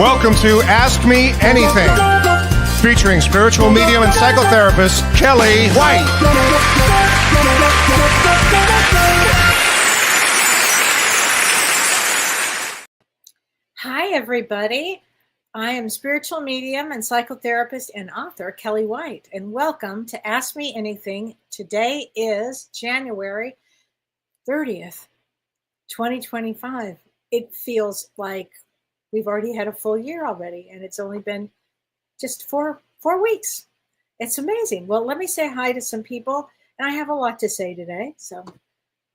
Welcome to Ask Me Anything, featuring spiritual medium and psychotherapist Kellee White. Hi, everybody. I am spiritual medium and psychotherapist and author Kellee White, and welcome to Ask Me Anything. Today is January 30th, 2025. It feels like we've already had a full year already, and it's only been just four weeks. It's amazing. Well, let me say hi to some people, and I have a lot to say today. So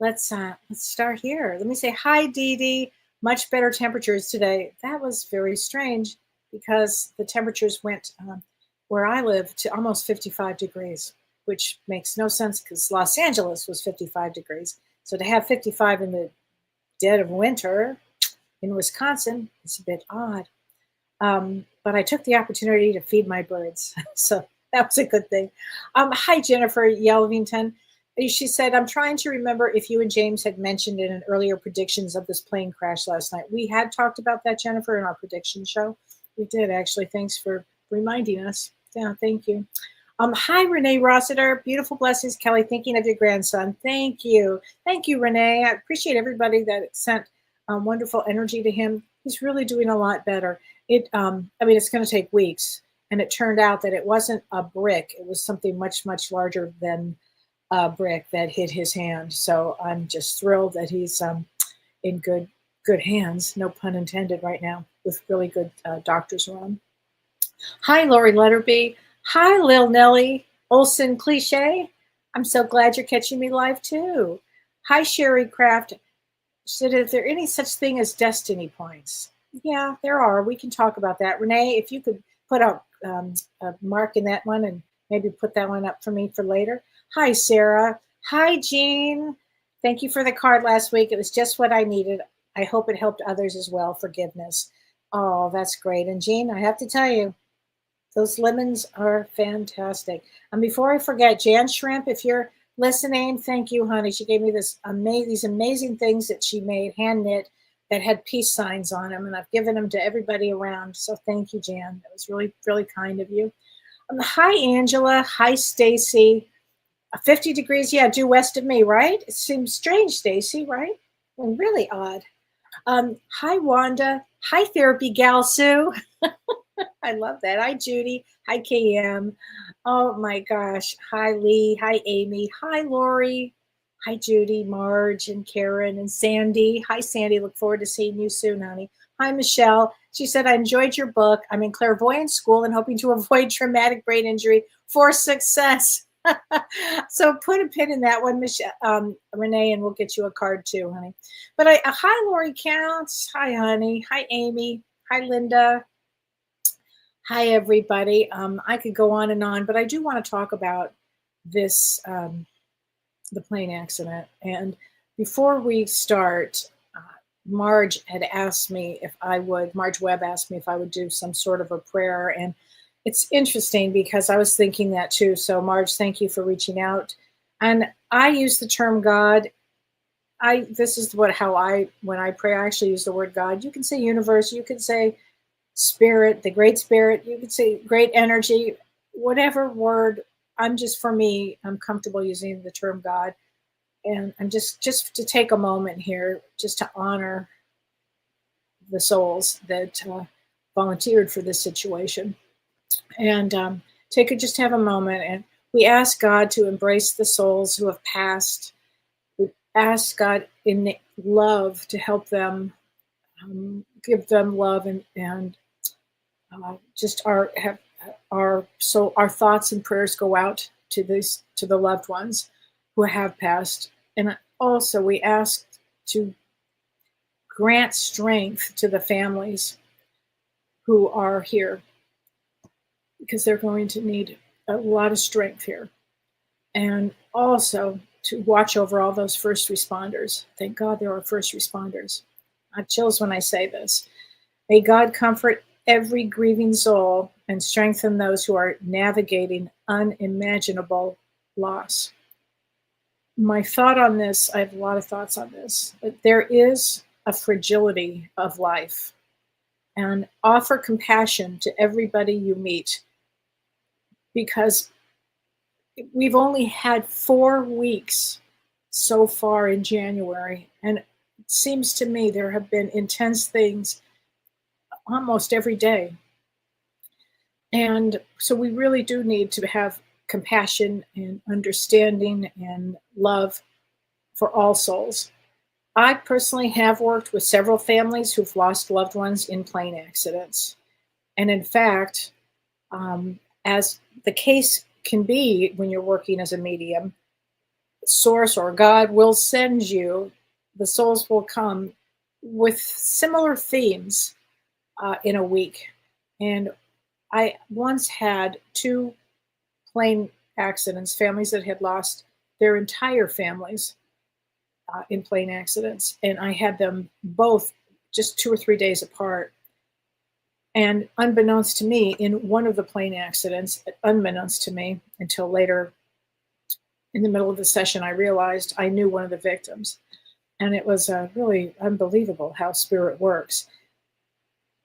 let's start here. Let me say hi, Dee Dee. Much better temperatures today. That was very strange because the temperatures went where I live to almost 55 degrees, which makes no sense because Los Angeles was 55 degrees. So to have 55 in the dead of winter in Wisconsin is a bit odd. But I took the opportunity to feed my birds. So that was a good thing. Hi, Jennifer Yelvington. She said, I'm trying to remember if you and James had mentioned in an earlier predictions of this plane crash last night. We had talked about that, Jennifer, in our prediction show. We did, actually. Thanks for reminding us. Yeah, thank you. Hi, Renee Rossiter. Beautiful blessings, Kelly. Thinking of your grandson. Thank you. Thank you, Renee. I appreciate everybody that sent wonderful energy to him. He's really doing a lot better. It's going to take weeks. And it turned out that it wasn't a brick. It was something much, much larger than a brick that hit his hand. So I'm just thrilled that he's in good hands, no pun intended, right now, with really good doctors around. Hi, Lori Letterby. Hi, Lil Nelly Olson Cliche. I'm so glad you're catching me live too. Hi, Sherry Craft. She said, is there any such thing as destiny points? Yeah, there are. We can talk about that. Renee, if you could put out a mark in that one and maybe put that one up for me for later. Hi, Sarah. Hi, Jean. Thank you for the card last week. It was just what I needed. I hope it helped others as well. Forgiveness. Oh, that's great. And Jean, I have to tell you, those lemons are fantastic. And before I forget, Jan Shrimp, if you're listening, thank you, honey. She gave me these amazing things that she made, hand knit, that had peace signs on them, and I've given them to everybody around. So thank you, Jan. That was really, really kind of you. Hi, Angela. Hi, Stacy. 50 degrees, yeah, due west of me, right? It seems strange, Stacy, right? And really odd. Hi, Wanda. Hi, Therapy Gal Sue. I love that. Hi, Judy. Hi, KM. Oh, my gosh. Hi, Lee. Hi, Amy. Hi, Lori. Hi, Judy, Marge, and Karen, and Sandy. Hi, Sandy. Look forward to seeing you soon, honey. Hi, Michelle. She said, I enjoyed your book. I'm in clairvoyance school and hoping to avoid traumatic brain injury for success. So put a pin in that one, Michelle, Renee, and we'll get you a card too, honey. But hi, Lori Counts. Hi, honey. Hi, Amy. Hi, Linda. Hi, everybody. I could go on, but I do want to talk about this, the plane accident. And before we start, Marge Webb asked me if I would do some sort of a prayer. And it's interesting because I was thinking that too. So Marge, thank you for reaching out. And I use the term God. When I pray, I actually use the word God. You can say universe, you can say spirit, the great spirit, you could say great energy, whatever word. I'm comfortable using the term God. And I'm just to take a moment here, just to honor the souls that volunteered for this situation. And have a moment, and we ask God to embrace the souls who have passed. We ask God in love to help them, give them love, and just our thoughts and prayers go out to the loved ones who have passed. And also we ask to grant strength to the families who are here, because they're going to need a lot of strength here. And also to watch over all those first responders. Thank God there are first responders. I have chills when I say this. May God comfort every grieving soul and strengthen those who are navigating unimaginable loss. My thought on this, I have a lot of thoughts on this, but there is a fragility of life. and offer compassion to everybody you meet, because we've only had 4 weeks so far in January, and it seems to me there have been intense things almost every day. And so we really do need to have compassion and understanding and love for all souls. I personally have worked with several families who've lost loved ones in plane accidents. And in fact, as the case can be when you're working as a medium, Source or God will send you, the souls will come with similar themes in a week. And I once had 2 plane accidents, families that had lost their entire families in plane accidents. And I had them both just 2 or 3 days apart. And unbeknownst to me, in one of the plane accidents, unbeknownst to me until later in the middle of the session, I realized I knew one of the victims. And it was really unbelievable how spirit works.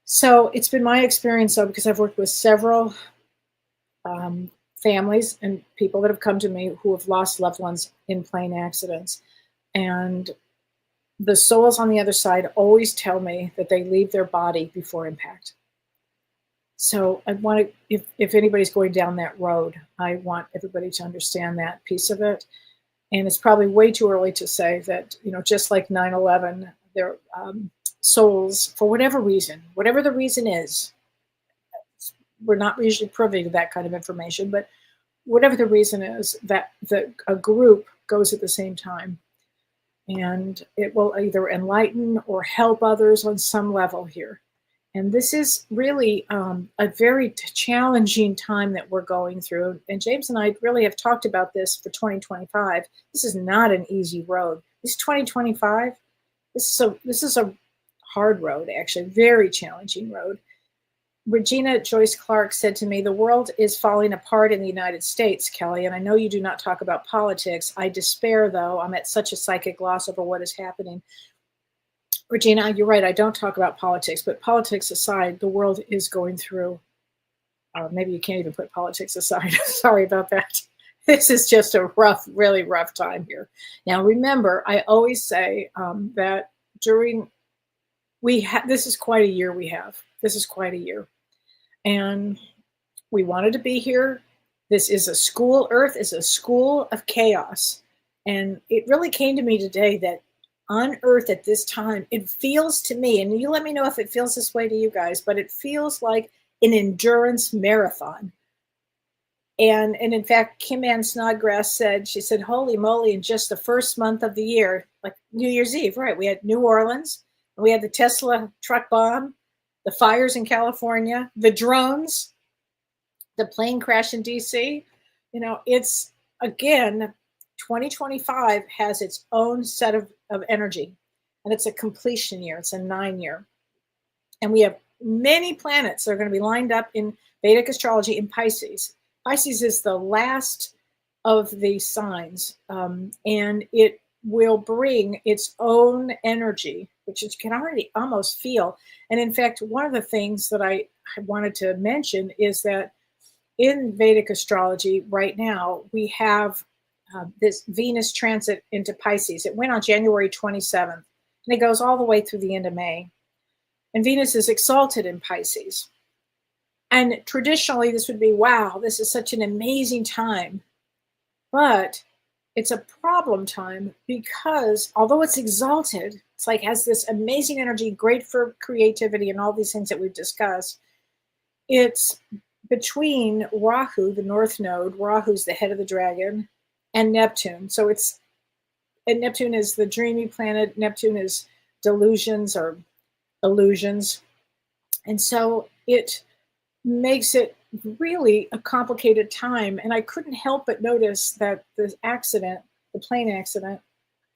So it's been my experience, though, because I've worked with several families and people that have come to me who have lost loved ones in plane accidents. And the souls on the other side always tell me that they leave their body before impact. So I want to, if anybody's going down that road, I want everybody to understand that piece of it. And it's probably way too early to say that, just like 9/11, their souls, for whatever reason, whatever the reason is, we're not usually privy to that kind of information, but whatever the reason is, that a group goes at the same time. And it will either enlighten or help others on some level here. And this is really a very challenging time that we're going through. And James and I really have talked about this for 2025. This is not an easy road. This 2025, this is a hard road, actually, very challenging road. Regina Joyce Clark said to me, "The world is falling apart in the United States, Kellee, and I know you do not talk about politics. I despair, though. I'm at such a psychic loss over what is happening." Regina, you're right. I don't talk about politics, but politics aside, the world is going through, maybe you can't even put politics aside. Sorry about that. This is just a really rough time here. Now, remember, I always say that this is quite a year we have. This is quite a year. And we wanted to be here. This is a school. Earth is a school of chaos. And it really came to me today that on Earth at this time, it feels to me, and you let me know if it feels this way to you guys, but it feels like an endurance marathon. And in fact, Kim Ann Snodgrass she said, holy moly, in just the first month of the year, like New Year's Eve, right? We had New Orleans, and we had the Tesla truck bomb, the fires in California, the drones, the plane crash in DC. It's, again, 2025 has its own set of energy, and it's a completion year. It's a 9-year. And we have many planets that are going to be lined up in Vedic astrology in Pisces. Pisces is the last of the signs, and it will bring its own energy, which you can already almost feel. And in fact, one of the things that I wanted to mention is that in Vedic astrology right now, we have this Venus transit into Pisces. It went on January 27th, and it goes all the way through the end of May. And Venus is exalted in Pisces. And traditionally, this would be, wow, this is such an amazing time. But it's a problem time because although it's exalted, it's like has this amazing energy, great for creativity and all these things that we've discussed. It's between Rahu, the north node, Rahu's the head of the dragon, and Neptune. And Neptune is the dreamy planet. Neptune is delusions or illusions. And so it makes it really a complicated time. And I couldn't help but notice that the plane accident,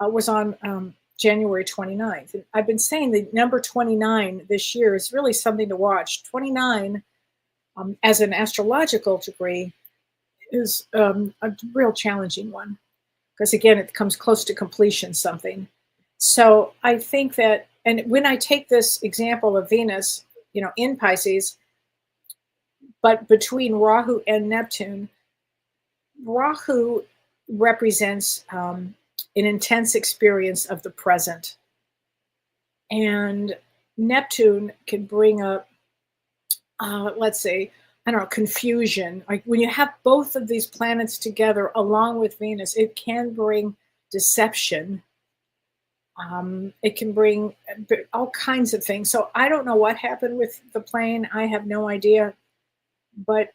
was on January 29th. And I've been saying the number 29 this year is really something to watch. 29, as an astrological degree, is a real challenging one because, again, it comes close to completion something. So I think that, and when I take this example of Venus, in Pisces, but between Rahu and Neptune. Rahu represents an intense experience of the present, and Neptune can bring up, let's say, I don't know, confusion. Like when you have both of these planets together along with Venus, it can bring deception. It can bring all kinds of things. So I don't know what happened with the plane. I have no idea, but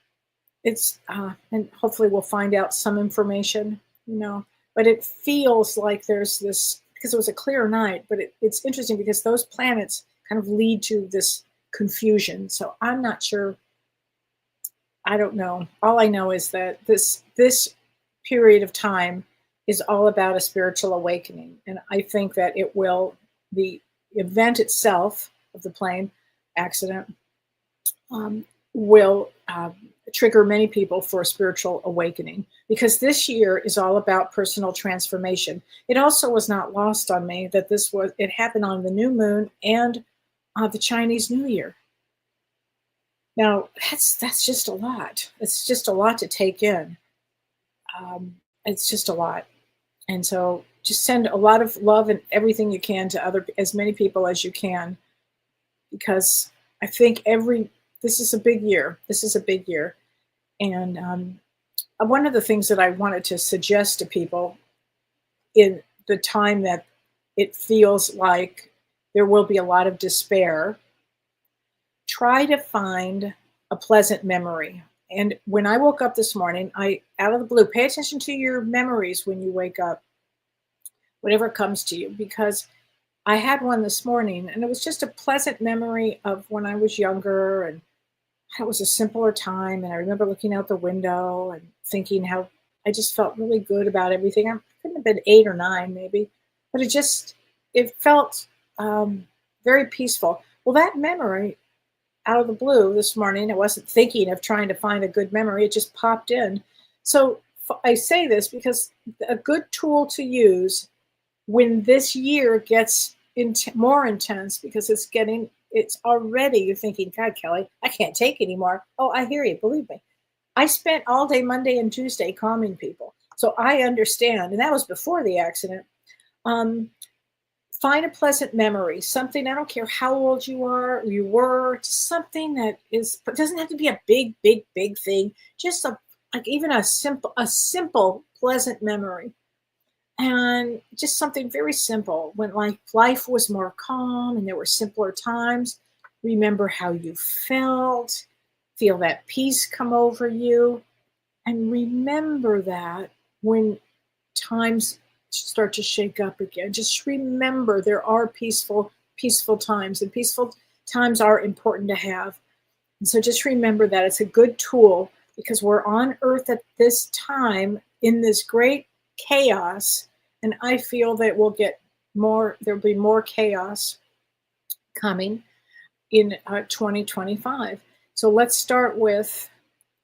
it's and hopefully we'll find out some information. But it feels like there's this, because it was a clear night. But it's interesting because those planets kind of lead to this confusion. So I'm not sure. I don't know. All I know is that this period of time is all about a spiritual awakening. And I think that the event itself of the plane accident will trigger many people for a spiritual awakening, because this year is all about personal transformation. It also was not lost on me that it happened on the new moon and the Chinese New Year. Now, that's just a lot. It's just a lot to take in. It's just a lot. And so just send a lot of love and everything you can to as many people as you can, because I think this is a big year. This is a big year. And one of the things that I wanted to suggest to people in the time that it feels like there will be a lot of despair, try to find a pleasant memory. And when I woke up this morning, out of the blue, pay attention to your memories when you wake up, whatever comes to you, because I had one this morning and it was just a pleasant memory of when I was younger, and it was a simpler time. And I remember looking out the window and thinking how I just felt really good about everything. I couldn't have been 8 or 9 maybe, but it felt very peaceful. Well, that memory, out of the blue this morning, I wasn't thinking of trying to find a good memory. It just popped in. So I say this because a good tool to use when this year gets more intense, because it's already, you're thinking, God, Kelly, I can't take anymore. Oh, I hear you. Believe me. I spent all day Monday and Tuesday calming people. So I understand. And that was before the accident. Find a pleasant memory, something, I don't care how old you were, something that it doesn't have to be a big, big, big thing. Just even a simple, pleasant memory. And just something very simple. When life was more calm and there were simpler times, remember how you felt, feel that peace come over you, and remember that when times start to shake up again, just remember there are peaceful times, and peaceful times are important to have. And so just remember that it's a good tool, because we're on Earth at this time in this great chaos, and I feel that there'll be more chaos coming in 2025. So let's start with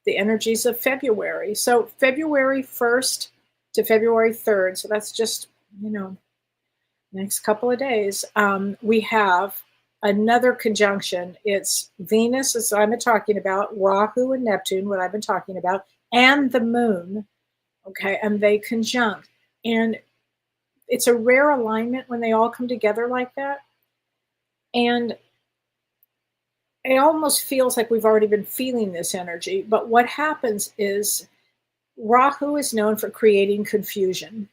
the energies of February. So February 1st to February 3rd. So that's just, next couple of days. We have another conjunction. It's Venus, as I've been talking about, Rahu and Neptune, what I've been talking about, and the moon. Okay, and they conjunct. And it's a rare alignment when they all come together like that. And it almost feels like we've already been feeling this energy. But what happens is Rahu is known for creating confusion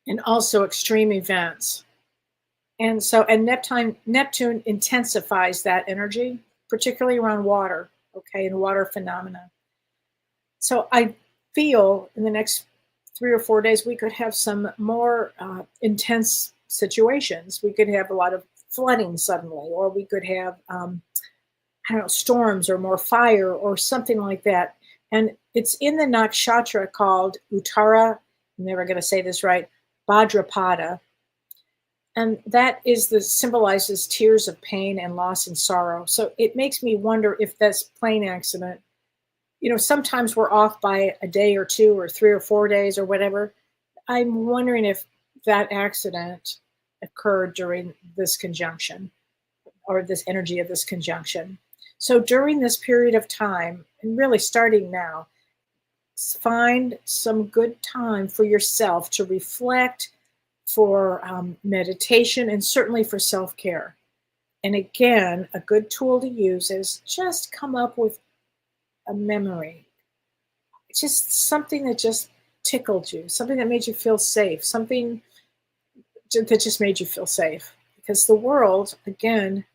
and also extreme events. And Neptune intensifies that energy, particularly around water, and water phenomena. So I feel in the next 3 or 4 days, we could have some more intense situations. We could have a lot of flooding suddenly, or we could have, storms or more fire or something like that. And it's in the nakshatra called Uttara, I'm never going to say this right, Bhadrapada. And that symbolizes tears of pain and loss and sorrow. So it makes me wonder if this plane accident, sometimes we're off by a day or 2 or 3 or 4 days or whatever. I'm wondering if that accident occurred during this conjunction. or this energy of this conjunction. So during this period of time, and really starting now, find some good time for yourself to reflect, for meditation, and certainly for self-care. And again, a good tool to use is just come up with a memory. It's just something that just tickled you, something that made you feel safe, something that just made you feel safe. Because the world, again,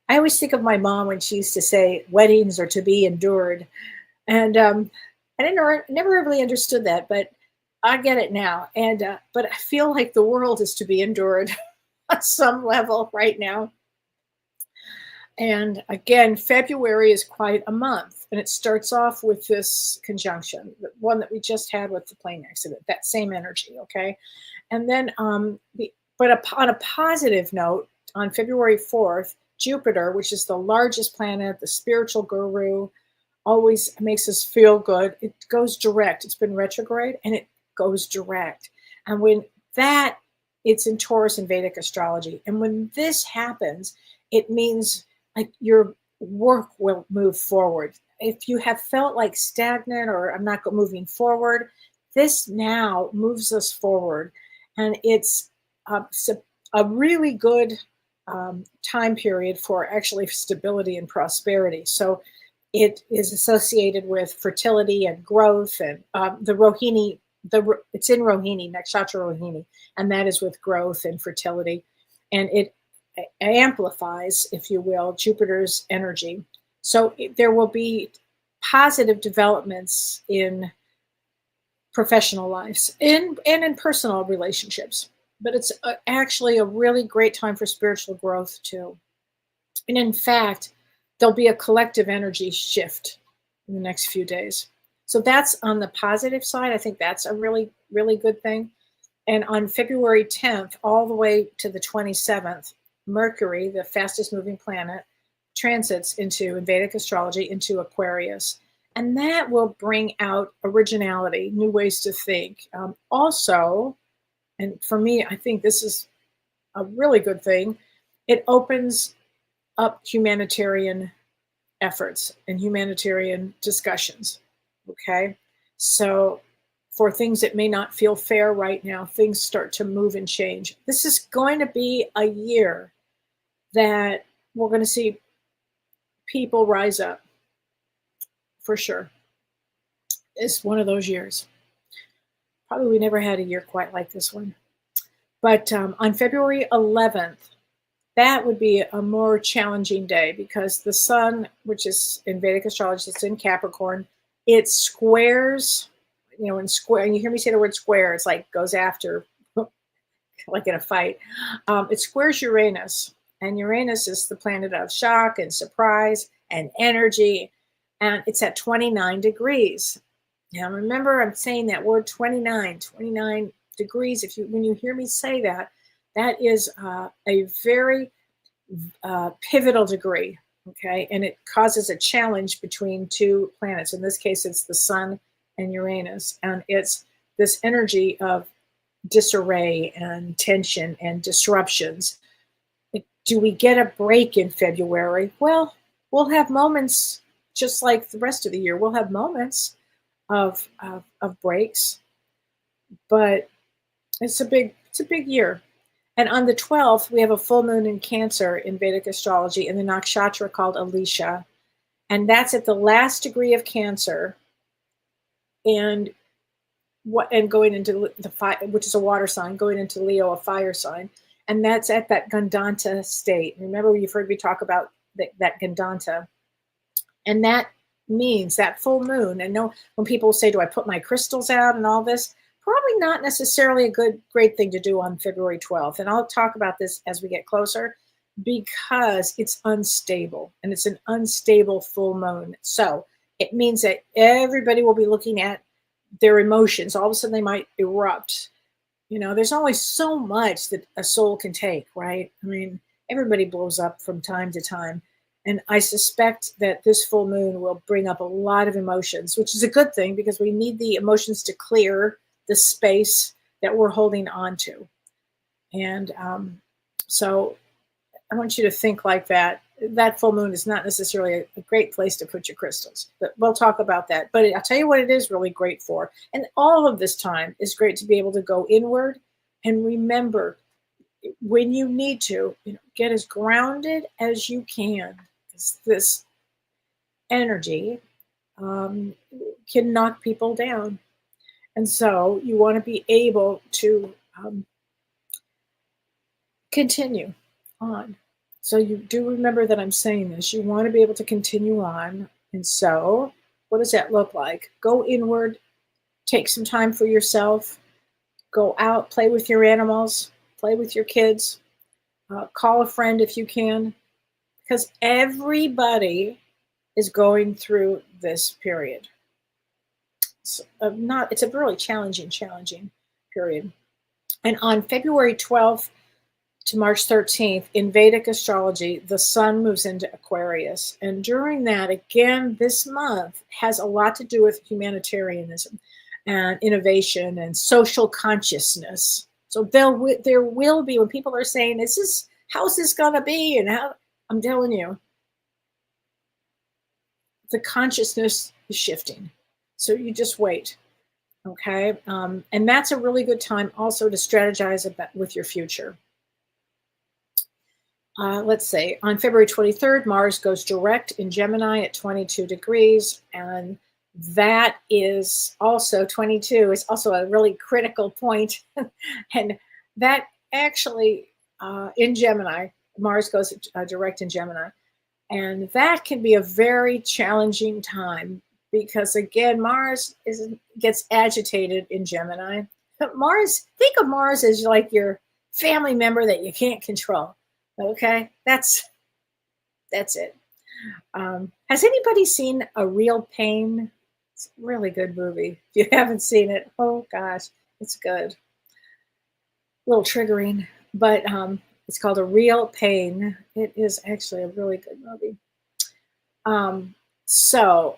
I always think of my mom when she used to say, weddings are to be endured. And I never really understood that, but I get it now. And but I feel like the world is to be endured on some level right now. And again, February is quite a month, and it starts off with this conjunction, the one that we just had with the plane accident, that same energy, okay? And then, on a positive note, on February 4th, Jupiter, which is the largest planet, the spiritual guru, always makes us feel good. It goes direct. It's been retrograde, and it goes direct. And when that, it's in Taurus in Vedic astrology. And when this happens, it means like your work will move forward. If you have felt like stagnant or I'm not moving forward, this now moves us forward. And it's a really good time period for actually stability and prosperity. So it is associated with fertility and growth, and the Rohini, it's in Rohini, Nakshatra Rohini, and that is with growth and fertility. And it amplifies, if you will, Jupiter's energy. So there will be positive developments in professional lives and in personal relationships. But it's actually a really great time for spiritual growth too. And in fact, there'll be a collective energy shift in the next few days. So that's on the positive side. I think that's a really, really good thing. And on February 10th, all the way to the 27th, Mercury, the fastest moving planet, transits into, in Vedic astrology, into Aquarius. And that will bring out originality, new ways to think. Also, and for me, I think this is a really good thing, it opens up humanitarian efforts and humanitarian discussions, okay? So for things that may not feel fair right now, things start to move and change. This is going to be a year that we're going to see people rise up, for sure. It's one of those years. Probably we never had a year quite like this one. But on February 11th, that would be a more challenging day because the sun, which is in Vedic astrology, it's in Capricorn, it squares, in square, and you hear me say the word square, it's like goes after, like in a fight. It squares Uranus, and Uranus is the planet of shock and surprise and energy, and it's at 29 degrees. Now remember, I'm saying that word 29 degrees. When you hear me say that, that is a very pivotal degree, okay? And it causes a challenge between two planets. In this case, it's the sun and Uranus, and it's this energy of disarray and tension and disruptions. Do we get a break in February? Well, we'll have moments just like the rest of the year. We'll have moments of breaks, but it's a big year. And on the 12th, we have a full moon in Cancer in Vedic astrology in the nakshatra called Alisha, and that's at the last degree of Cancer, and going into the fire, which is a water sign, going into Leo, a fire sign, and that's at that Gandanta state. Remember, you've heard me talk about that Gandanta, and that means that full moon. And when people say, "Do I put my crystals out and all this?" Probably not necessarily a great thing to do on February 12th. And I'll talk about this as we get closer because it's unstable, and it's an unstable full moon. So it means that everybody will be looking at their emotions. All of a sudden they might erupt. There's only so much that a soul can take, right? I mean, everybody blows up from time to time. And I suspect that this full moon will bring up a lot of emotions, which is a good thing because we need the emotions to clear the space that we're holding on to. And so I want you to think like that. That full moon is not necessarily a great place to put your crystals, but we'll talk about that. But I'll tell you what it is really great for. And all of this time is great to be able to go inward and remember when you need to, get as grounded as you can. This energy can knock people down. And so you want to be able to continue on. So you do remember that I'm saying this. You want to be able to continue on. And so what does that look like? Go inward, take some time for yourself, go out, play with your animals, play with your kids, call a friend if you can, because everybody is going through this period. It's a really challenging period. And on February 12th to March 13th, in Vedic astrology, the sun moves into Aquarius. And during that, again, this month has a lot to do with humanitarianism and innovation and social consciousness. So there will be, when people are saying, how's this going to be? And I'm telling you, the consciousness is shifting. So you just wait. Okay. And that's a really good time also to strategize with your future. Let's say on February 23rd, Mars goes direct in Gemini at 22 degrees. And that is also 22 is also a really critical point. And that actually in Gemini, Mars goes direct in Gemini. And that can be a very challenging time because, again, Mars gets agitated in Gemini. But think of Mars as like your family member that you can't control. Okay, that's it. Has anybody seen A Real Pain? It's a really good movie. If you haven't seen it, oh gosh, it's good. A little triggering, but it's called A Real Pain. It is actually a really good movie. So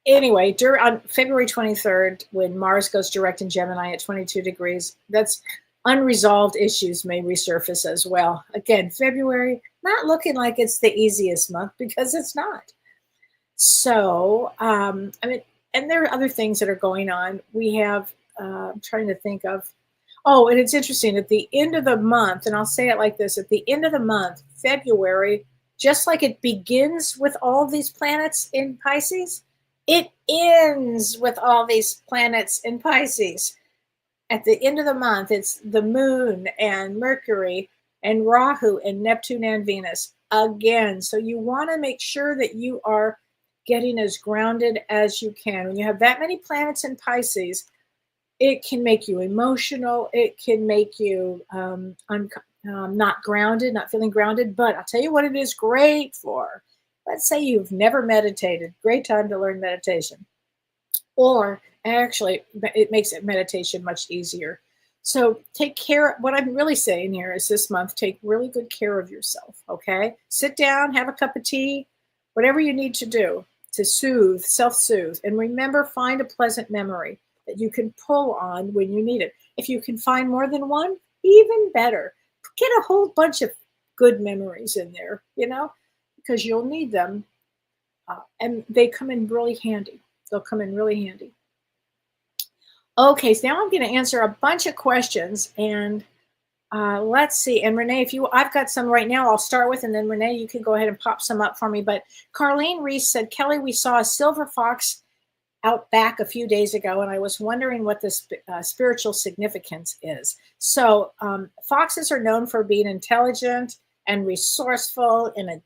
anyway, on February 23rd, when Mars goes direct in Gemini at 22 degrees, that's unresolved issues may resurface as well. Again, February, not looking like it's the easiest month because it's not. So, and there are other things that are going on. We have, I'm trying to think of, and it's interesting, at the end of the month, and I'll say it like this, at the end of the month, February, just like it begins with all these planets in Pisces, it ends with all these planets in Pisces. At the end of the month, it's the moon and Mercury and Rahu and Neptune and Venus again. So you want to make sure that you are getting as grounded as you can. When you have that many planets in Pisces, it can make you emotional. It can make you not grounded, not feeling grounded. But I'll tell you what it is great for. Let's say you've never meditated. Great time to learn meditation. Or actually, it makes meditation much easier. So take care. What I'm really saying here is this month, take really good care of yourself, okay? Sit down, have a cup of tea, whatever you need to do to soothe, self-soothe. And remember, find a pleasant memory that you can pull on when you need it. If you can find more than one, even better. Get a whole bunch of good memories in there, because you'll need them. And they come in really handy. They'll come in really handy. Okay, so now I'm going to answer a bunch of questions, and let's see. And Renee, I've got some right now I'll start with, and then Renee, you can go ahead and pop some up for me. But Carlene Reese said, Kelly, we saw a silver fox out back a few days ago, and I was wondering what the spiritual significance is. So foxes are known for being intelligent and resourceful and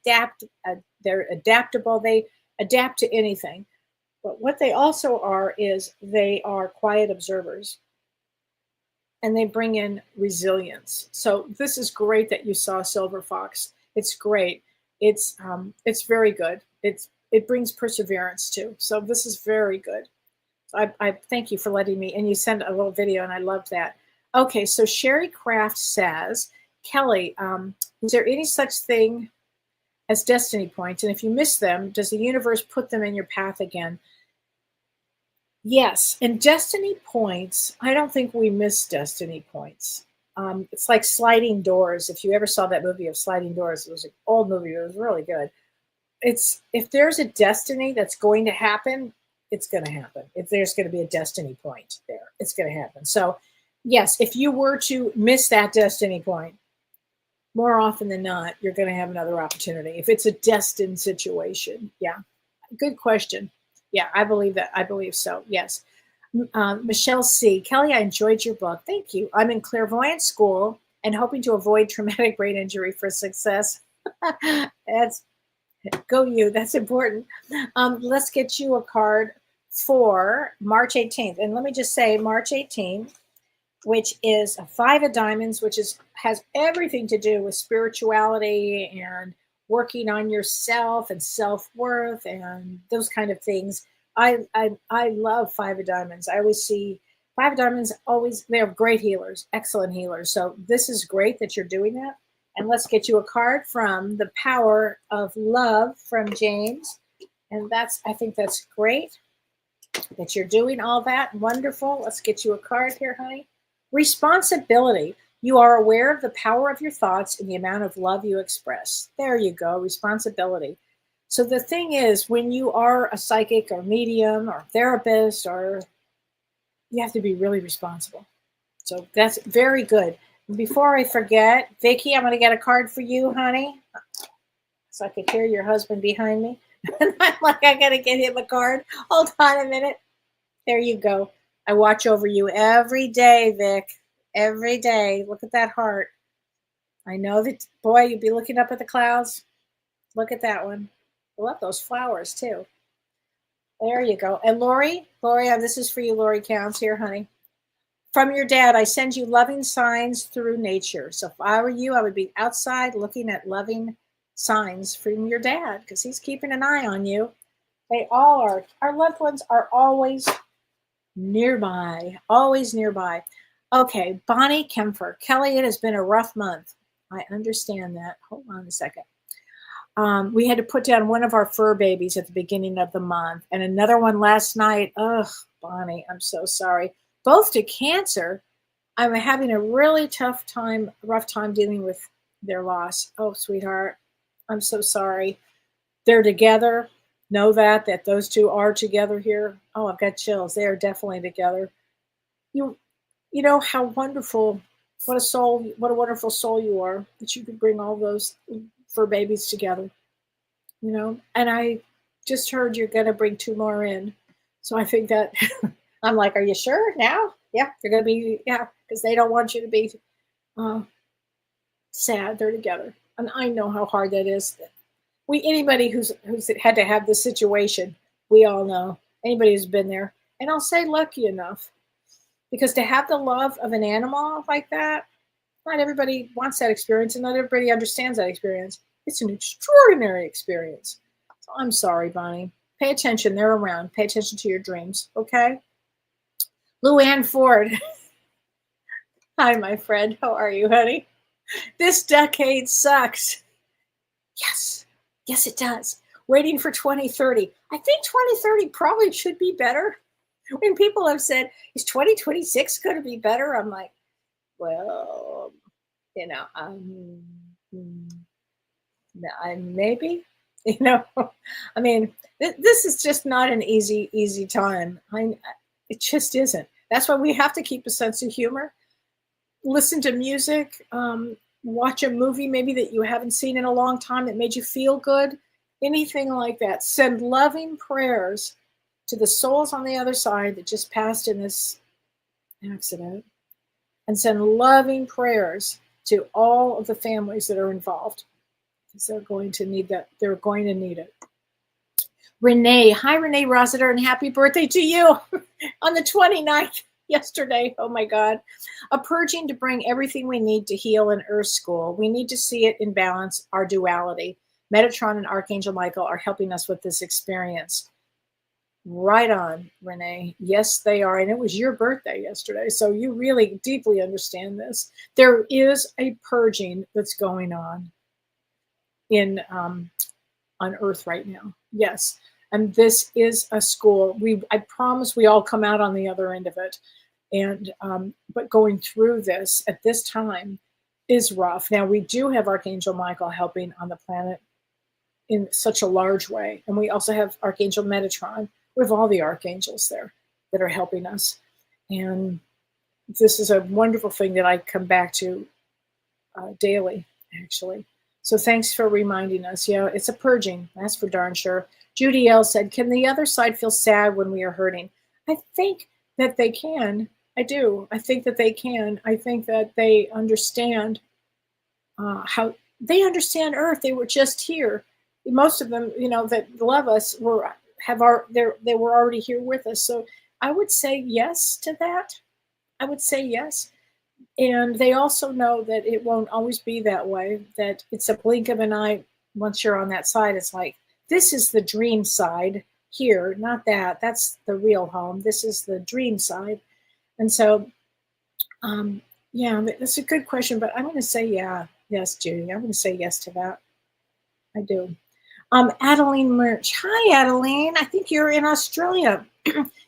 they're adaptable. They adapt to anything. But what they also are is they are quiet observers, and they bring in resilience. So this is great that you saw silver fox. It's great. It's very good. It brings perseverance too. So this is very good. I thank you for letting me. And you sent a little video, and I love that. Okay, so Sherry Craft says, Kelly, is there any such thing as destiny points? And if you miss them, does the universe put them in your path again? Yes, and destiny points, I don't think we miss destiny points. It's like sliding doors. If you ever saw that movie of Sliding Doors, it was an old movie. It was really good. It's if there's a destiny that's going to happen, it's going to happen. If there's going to be a destiny point there, it's going to happen. So, yes, if you were to miss that destiny point, more often than not, you're going to have another opportunity. If it's a destined situation, yeah. Good question. Yeah, I believe that. I believe so. Yes. Michelle C. Kelly, I enjoyed your book. Thank you. I'm in clairvoyant school and hoping to avoid traumatic brain injury for success. That's go you. That's important. Let's get you a card for March 18th. And let me just say, March 18th, which is a 5 of diamonds, which has everything to do with spirituality and working on yourself and self-worth and those kind of things. I love 5 of diamonds. I always see 5 of diamonds they're great healers, excellent healers. So this is great that you're doing that. And let's get you a card from the Power of Love from James. And I think that's great that you're doing all that. Wonderful. Let's get you a card here, honey. Responsibility. You are aware of the power of your thoughts and the amount of love you express. There you go. Responsibility. So the thing is, when you are a psychic or medium or therapist, you have to be really responsible. So that's very good. Before I forget, Vicky, I'm going to get a card for you, honey. So I could hear your husband behind me. And I'm like, I got to get him a card. Hold on a minute. There you go. I watch over you every day, Vic. Every day. Look at that heart. I know that, boy, you'd be looking up at the clouds. Look at that one. I love those flowers, too. There you go. And Lori, this is for you, Lori Counts here, honey. From your dad, I send you loving signs through nature. So if I were you, I would be outside looking at loving signs from your dad because he's keeping an eye on you. They all are. Our loved ones are always nearby, always nearby. Okay, Bonnie Kempfer. Kelly, it has been a rough month. I understand that. Hold on a second. We had to put down one of our fur babies at the beginning of the month and another one last night. Ugh, Bonnie, I'm so sorry. Both to cancer. I'm having a really rough time dealing with their loss. Oh, sweetheart, I'm so sorry. They're together. Know that those two are together here. Oh, I've got chills. They are definitely together. You know how wonderful, what a wonderful soul you are that you could bring all those fur babies together. And I just heard you're going to bring 2 more in. So I think that I'm like, are you sure now? Yeah, they're going to be, because they don't want you to be sad. They're together. And I know how hard that is. Anybody who's had to have this situation, we all know. Anybody who's been there. And I'll say lucky enough. Because to have the love of an animal like that, not everybody wants that experience and not everybody understands that experience. It's an extraordinary experience. So I'm sorry, Bonnie. Pay attention. They're around. Pay attention to your dreams, okay? Luann Ford. Hi, my friend. How are you, honey? This decade sucks. Yes. Yes, it does. Waiting for 2030. I think 2030 probably should be better. When people have said, is 2026 going to be better? I'm like, well, maybe, I mean, this is just not an easy time. It just isn't. That's why we have to keep a sense of humor. Listen to music, watch a movie maybe that you haven't seen in a long time that made you feel good, anything like that. Send loving prayers to the souls on the other side that just passed in this accident, and send loving prayers to all of the families that are involved, because they're going to need that. They're going to need it. Renee, hi Renee Rossiter, and happy birthday to you on the 29th. Yesterday, oh my God, a purging to bring everything we need to heal in Earth School. We need to see it in balance, our duality. Metatron and Archangel Michael are helping us with this experience. Right on, Renee. Yes, they are. And it was your birthday yesterday, so you really deeply understand this. There is a purging that's going on on Earth right now. Yes. And this is a school. I promise we all come out on the other end of it. And but going through this at this time is rough. Now we do have Archangel Michael helping on the planet in such a large way, and we also have Archangel Metatron. We have all the archangels there that are helping us, and this is a wonderful thing that I come back to daily, actually. So thanks for reminding us. Yeah, it's a purging. That's for darn sure. Judy L said, "Can the other side feel sad when we are hurting?" I think that they can. I do. I think that they can. I think that they understand how they understand Earth. They were just here. Most of them, that love us they were already here with us. So I would say yes to that. I would say yes. And they also know that it won't always be that way, that it's a blink of an eye. Once you're on that side, it's like, this is the dream side here, not that. That's the real home. This is the dream side. And so, yeah, that's a good question, but I'm going to say yes, Judy. I'm going to say yes to that. I do. Adeline Murch. Hi, Adeline. I think you're in Australia.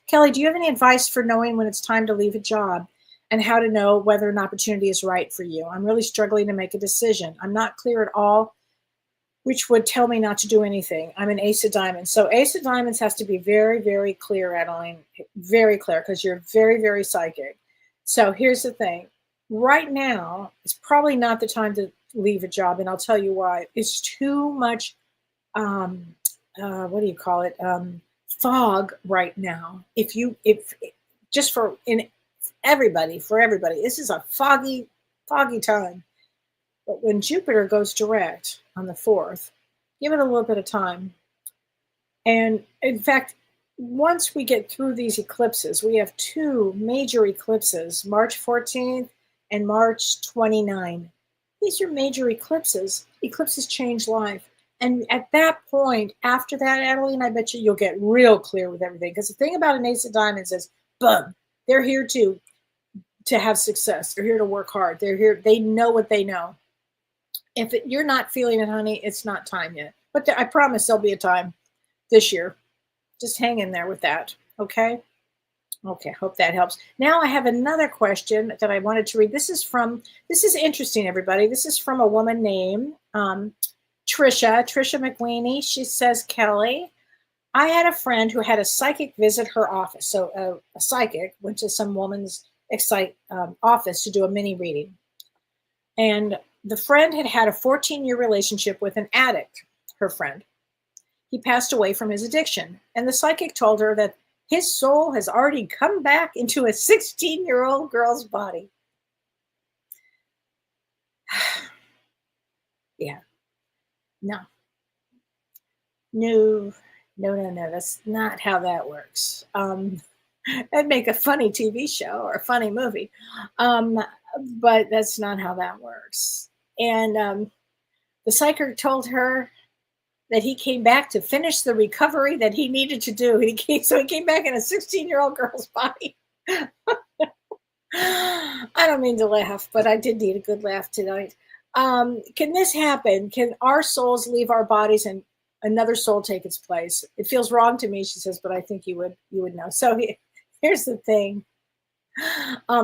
Kellee, do you have any advice for knowing when it's time to leave a job and how to know whether an opportunity is right for you? I'm really struggling to make a decision. I'm not clear at all, which would tell me not to do anything. I'm an Ace of Diamonds. So Ace of Diamonds has to be very, very clear, Adeline. Very clear, because you're very, very psychic. So here's the thing. Right now, it's probably not the time to leave a job, and I'll tell you why. It's too much, what do you call it? Fog right now. For everybody, this is a foggy time. But when Jupiter goes direct on the 4th, give it a little bit of time. And in fact, once we get through these eclipses, we have 2 major eclipses, March 14th and March 29th. These are major eclipses. Eclipses change life. And at that point, after that, Adeline, I bet you'll get real clear with everything. Because the thing about an Ace of Diamonds is, boom, they're here to have success. They're here to work hard. They're here. They know what they know. If you're not feeling it, honey, it's not time yet. But I promise there'll be a time this year. Just hang in there with that. Okay? Okay, hope that helps. Now I have another question that I wanted to read. This is interesting, everybody. This is from a woman named Trisha McWeeny. She says, Kellee, I had a friend who had a psychic visit her office. So a psychic went to some woman's office to do a mini reading. And the friend had a 14-year relationship with an addict, her friend. He passed away from his addiction. And the psychic told her that his soul has already come back into a 16-year-old girl's body. Yeah. No. That's not how that works. That'd make a funny TV show or a funny movie. But that's not how that works. And the psychic told her that he came back to finish the recovery that he needed to do. So he came back in a 16-year-old girl's body. I don't mean to laugh, but I did need a good laugh tonight. Can this happen? Can our souls leave our bodies and another soul take its place? It feels wrong to me, she says, but I think you would know. So here's the thing.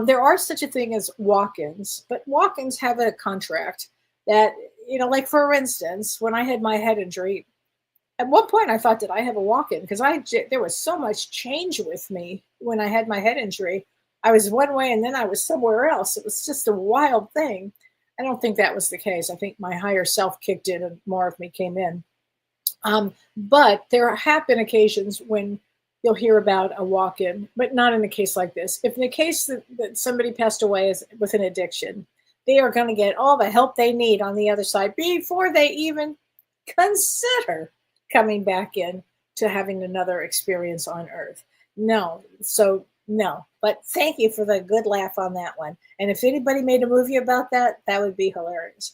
There are such a thing as walk-ins, but walk-ins have a contract that, like for instance, when I had my head injury, at one point I thought, did I have a walk-in? Because there was so much change with me when I had my head injury. I was one way and then I was somewhere else. It was just a wild thing. I don't think that was the case. I think my higher self kicked in and more of me came in. But there have been occasions when you'll hear about a walk-in, but not in a case like this. If in the case that somebody passed away with an addiction, they are going to get all the help they need on the other side before they even consider coming back in to having another experience on Earth. No. But thank you for the good laugh on that one. And if anybody made a movie about that, that would be hilarious.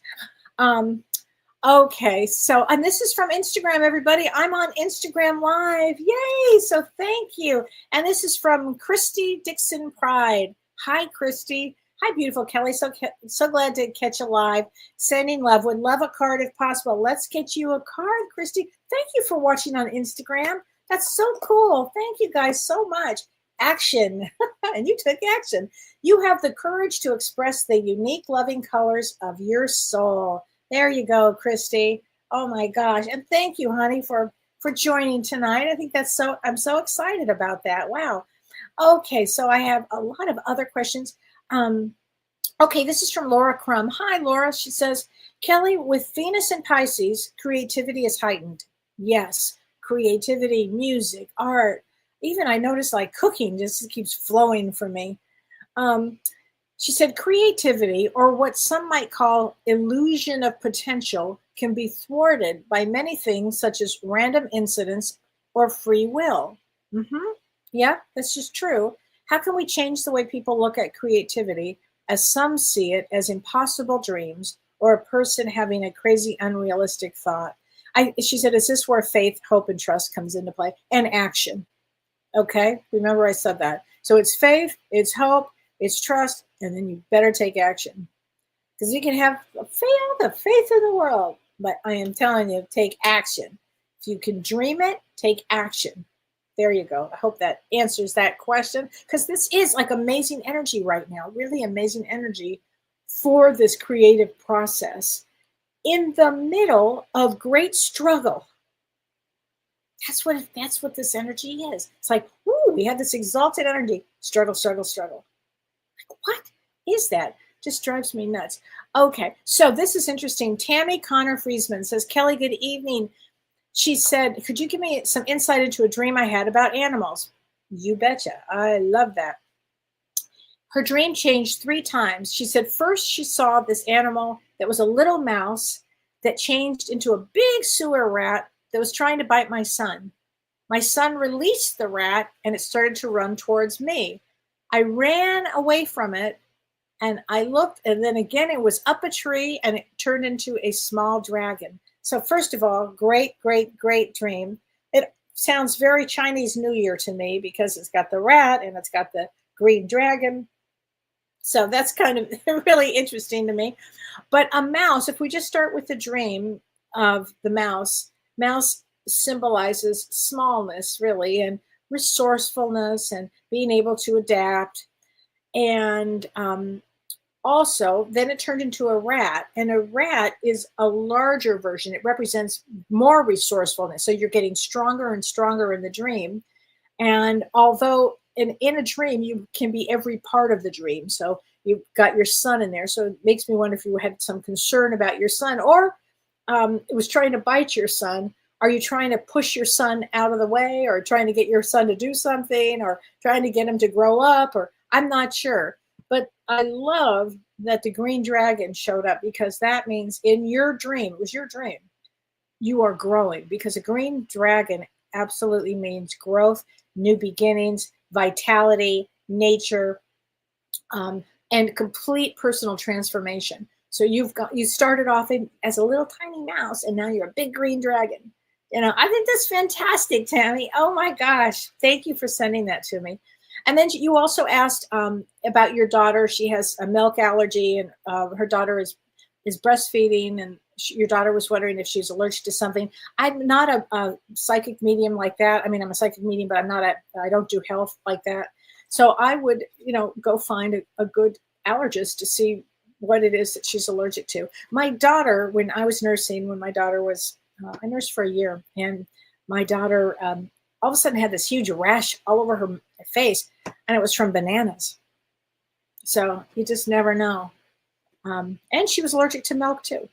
Okay, so, and this is from Instagram, everybody. I'm on Instagram Live. Yay! So thank you. And this is from Christy Dixon Pride. Hi, Christy. Hi, beautiful Kellee. So glad to catch you live. Sending love. Would love a card if possible. Let's get you a card, Christy. Thank you for watching on Instagram. That's so cool. Thank you guys so much. action. And you took action. You have the courage to express the unique loving colors of your soul. There you go, Christy. Oh my gosh. And thank you, honey, for joining tonight. I think I'm so excited about that. Wow. Okay, so I have a lot of other questions. Okay, this is from Laura Crum. Hi, Laura. She says, Kelly, with Venus in Pisces, creativity is heightened. Yes, creativity, music, art. Even I notice like cooking just keeps flowing for me. She said, creativity, or what some might call illusion of potential, can be thwarted by many things such as random incidents or free will. Yeah, that's just true. How can we change the way people look at creativity, as some see it as impossible dreams or a person having a crazy, unrealistic thought? She said, is this where faith, hope, and trust comes into play? And action. Okay, remember I said that. So it's faith, it's hope, it's trust, and then you better take action. Because you can have all the faith in the world, but I am telling you, take action. If you can dream it, take action. There you go. I hope that answers that question, because this is like amazing energy right now, really amazing energy for this creative process in the middle of great struggle. That's what this energy is. It's like, ooh, we have this exalted energy. Struggle, struggle, struggle. Like, what is that? Just drives me nuts. Okay, so this is interesting. Tammy Connor Friesman says, Kelly, good evening. She said, could you give me some insight into a dream I had about animals? You betcha. I love that. Her dream changed 3 times. She said first she saw this animal that was a little mouse that changed into a big sewer rat that was trying to bite my son. My son released the rat and it started to run towards me. I ran away from it and I looked, and then again it was up a tree and it turned into a small dragon. So first of all, great, great, great dream. It sounds very Chinese New Year to me because it's got the rat and it's got the green dragon. So that's kind of really interesting to me. But a mouse, if we just start with the dream of the mouse symbolizes smallness, really, and resourcefulness and being able to adapt. And also, then it turned into a rat, and a rat is a larger version. It represents more resourcefulness. So you're getting stronger and stronger in the dream. And although in a dream, you can be every part of the dream. So you've got your son in there. So it makes me wonder if you had some concern about your son, or it was trying to bite your son. Are you trying to push your son out of the way, or trying to get your son to do something, or trying to get him to grow up? Or I'm not sure. But I love that the green dragon showed up, because that means in your dream, it was your dream, you are growing, because a green dragon absolutely means growth, new beginnings, vitality, nature, and complete personal transformation. So you started off as a little tiny mouse, and now you're a big green dragon. I think that's fantastic, Tammy. Oh my gosh. Thank you for sending that to me. And then you also asked about your daughter. She has a milk allergy, and her daughter is breastfeeding, and your daughter was wondering if she's allergic to something. I'm not a psychic medium like that. I mean, I'm a psychic medium, but I don't do health like that. So I would, go find a good allergist to see what it is that she's allergic to. My daughter, when I was nursing, I nursed for a year, and my daughter all of a sudden had this huge rash all over her face, and it was from bananas. So you just never know. And she was allergic to milk too.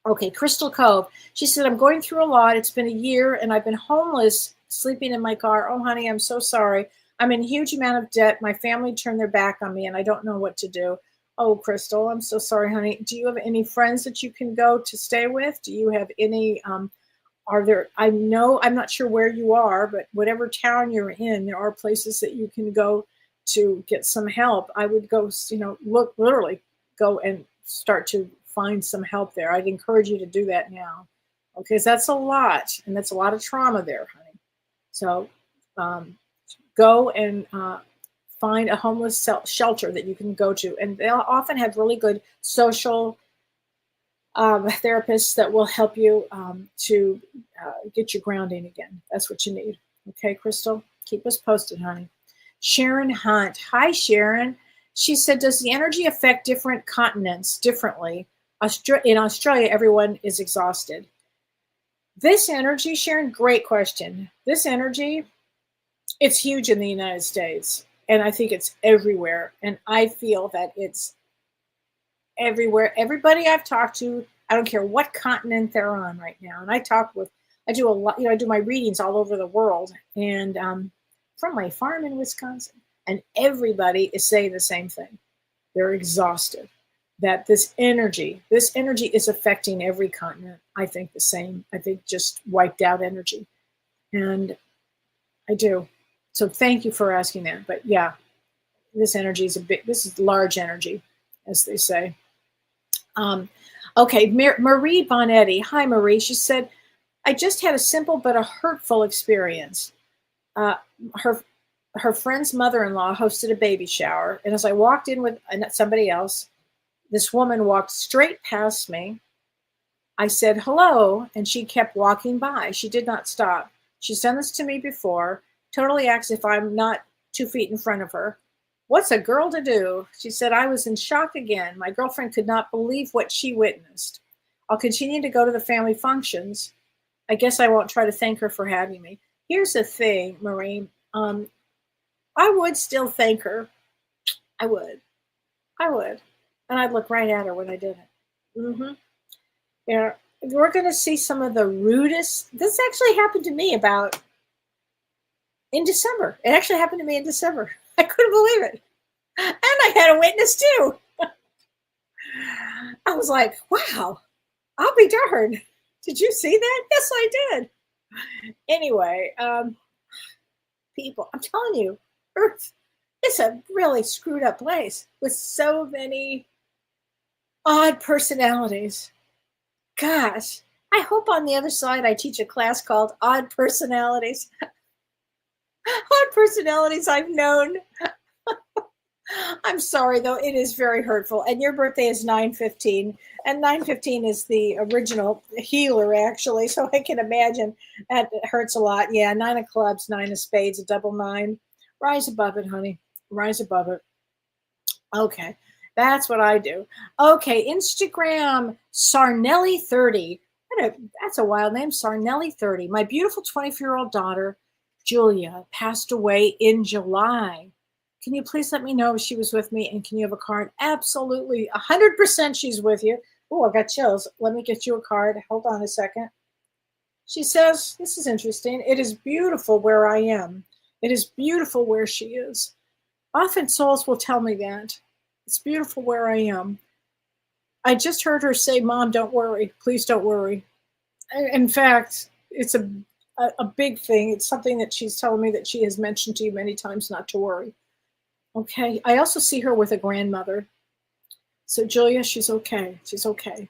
Okay, Crystal Cove. She said, I'm going through a lot. It's been a year, and I've been homeless, sleeping in my car. Oh, honey, I'm so sorry. I'm in a huge amount of debt. My family turned their back on me, and I don't know what to do. Oh, Crystal, I'm so sorry, honey. Do you have any friends that you can go to stay with? Do you have any, I'm not sure where you are, but whatever town you're in, there are places that you can go to get some help. I would go, literally go and start to find some help there. I'd encourage you to do that now. Okay, because that's a lot, and that's a lot of trauma there, honey. So go and find a homeless shelter that you can go to. And they'll often have really good social therapists that will help you to get your grounding again. That's what you need. Okay, Crystal? Keep us posted, honey. Sharon Hunt. Hi, Sharon. She said, does the energy affect different continents differently? In Australia, everyone is exhausted. This energy, Sharon, great question. This energy, it's huge in the United States, and I think it's everywhere. And I feel that it's everywhere. Everybody I've talked to, I don't care what continent they're on right now. And I do a lot, I do my readings all over the world, and from my farm in Wisconsin, and everybody is saying the same thing. They're exhausted. That this energy is affecting every continent. I think the same. I think just wiped out energy. And I do. So thank you for asking that. But yeah, this energy is this is large energy, as they say. Okay, Marie Bonetti. Hi, Marie. She said, I just had a simple but a hurtful experience. Her friend's mother-in-law hosted a baby shower, and as I walked in with somebody else, this woman walked straight past me. I said hello, and she kept walking by. She did not stop. She's done this to me before, totally acts if I'm not 2 feet in front of her. What's a girl to do? She said, I was in shock again. My girlfriend could not believe what she witnessed. I'll continue to go to the family functions. I guess I won't try to thank her for having me. Here's the thing, Marie. I would still thank her. I would. And I'd look right at her when I did it. Yeah, we're going to see some of the rudest. This actually happened to me in December. It actually happened to me in December. I couldn't believe it. And I had a witness too. I was like, wow, I'll be darned. Did you see that? Yes, I did. Anyway, people, I'm telling you, Earth is a really screwed up place with so many odd personalities. Gosh, I hope on the other side I teach a class called Odd Personalities. Odd personalities I've known. I'm sorry, though, it is very hurtful. And your birthday is 9/15, and 9/15 is the original healer, actually. So I can imagine that hurts a lot. Yeah, 9 of clubs, 9 of spades, a double 9. Rise above it, honey. Rise above it. Okay, that's what I do. Okay, Instagram, Sarnelli30. That's a wild name, Sarnelli30. My beautiful 24-year-old daughter, Julia, passed away in July. Can you please let me know if she was with me, and can you have a card? Absolutely, 100% she's with you. Oh, I got chills. Let me get you a card. Hold on a second. She says, this is interesting. It is beautiful where I am. It is beautiful where she is. Often souls will tell me that. It's beautiful where I am. I just heard her say, Mom, don't worry. Please don't worry. In fact, it's a big thing. It's something that she's telling me that she has mentioned to you many times, not to worry. Okay. I also see her with a grandmother. So Julia, she's okay. She's okay.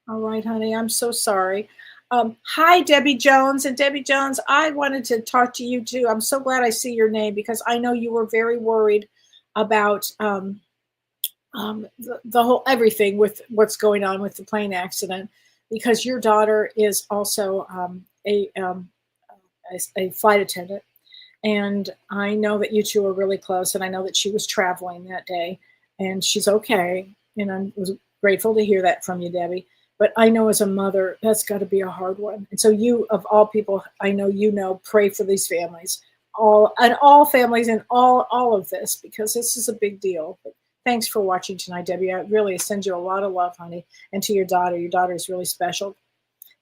All right, honey. I'm so sorry. Hi, Debbie Jones. And Debbie Jones, I wanted to talk to you too. I'm so glad I see your name because I know you were very worried about the whole everything with what's going on with the plane accident, because your daughter is also a flight attendant. And I know that you two are really close, and I know that she was traveling that day, and she's okay. And I was grateful to hear that from you, Debbie. But I know as a mother, that's got to be a hard one. And so you, of all people, I know, pray for these families, all families and all of this, because this is a big deal. But thanks for watching tonight, Debbie. I really send you a lot of love, honey. And to your daughter is really special.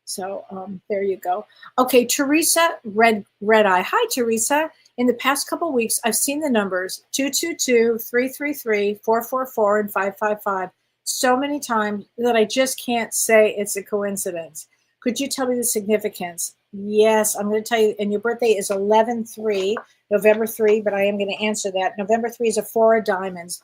So there you go. Okay, Teresa Red Eye. Hi, Teresa. In the past couple of weeks, I've seen the numbers 222, 333, 444, and 555 so many times that I just can't say it's a coincidence. Could you tell me the significance? Yes, I'm going to tell you. And your birthday is 11/3, November 3, but I am going to answer that. November 3 is a 4 of diamonds.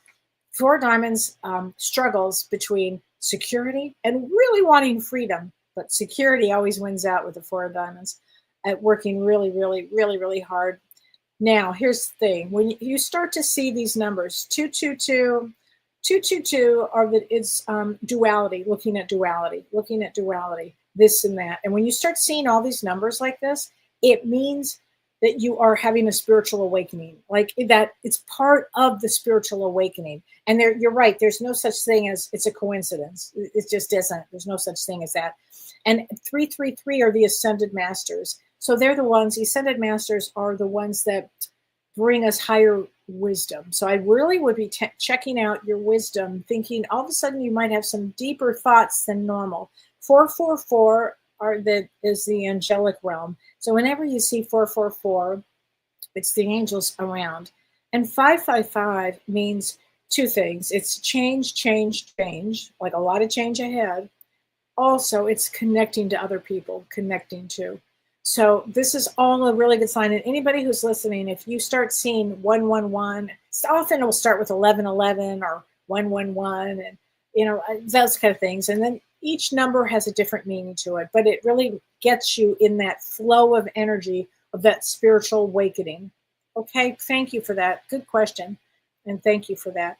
4 of diamonds struggles between security and really wanting freedom. But security always wins out with the 4 of diamonds at working really, really, really, really hard. Now, here's the thing. When you start to see these numbers, 222 it's duality, looking at duality, this and that. And when you start seeing all these numbers like this, it means that you are having a spiritual awakening, like that it's part of the spiritual awakening. And there, you're right, there's no such thing as it's a coincidence. It just isn't. There's no such thing as that. And 333 are the ascended masters. So they're the ones, the ascended masters are the ones that bring us higher wisdom. So I really would be checking out your wisdom, thinking all of a sudden you might have some deeper thoughts than normal. 444 is the angelic realm. So whenever you see 444, it's the angels around. And 555 means two things. It's change, change, change, like a lot of change ahead. Also, it's connecting to other people, connecting to. So this is all a really good sign. And anybody who's listening, if you start seeing 111, often it will start with 1111 or 111, and those kind of things. And then each number has a different meaning to it, but it really gets you in that flow of energy of that spiritual awakening. Okay, thank you for that. Good question. And thank you for that.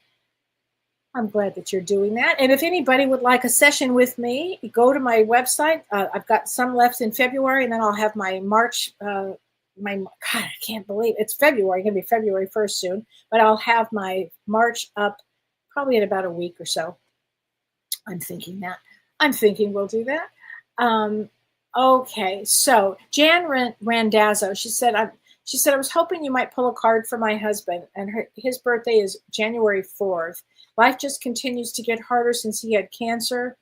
I'm glad that you're doing that. And if anybody would like a session with me, go to my website. I've got some left in February, and then I'll have my March, God, I can't believe it's February. It's going to be February 1st soon, but I'll have my March up probably in about a week or so. I'm thinking we'll do that. Okay, so Jan Randazzo, she said, I was hoping you might pull a card for my husband, and his birthday is January 4th. Life just continues to get harder since he had cancer,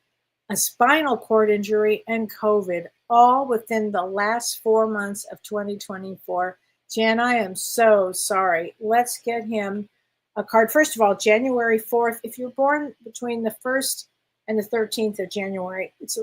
a spinal cord injury, and COVID, all within the last 4 months of 2024. Jan, I am so sorry. Let's get him a card. First of all, January 4th, if you're born between the 1st and the 13th of January, it's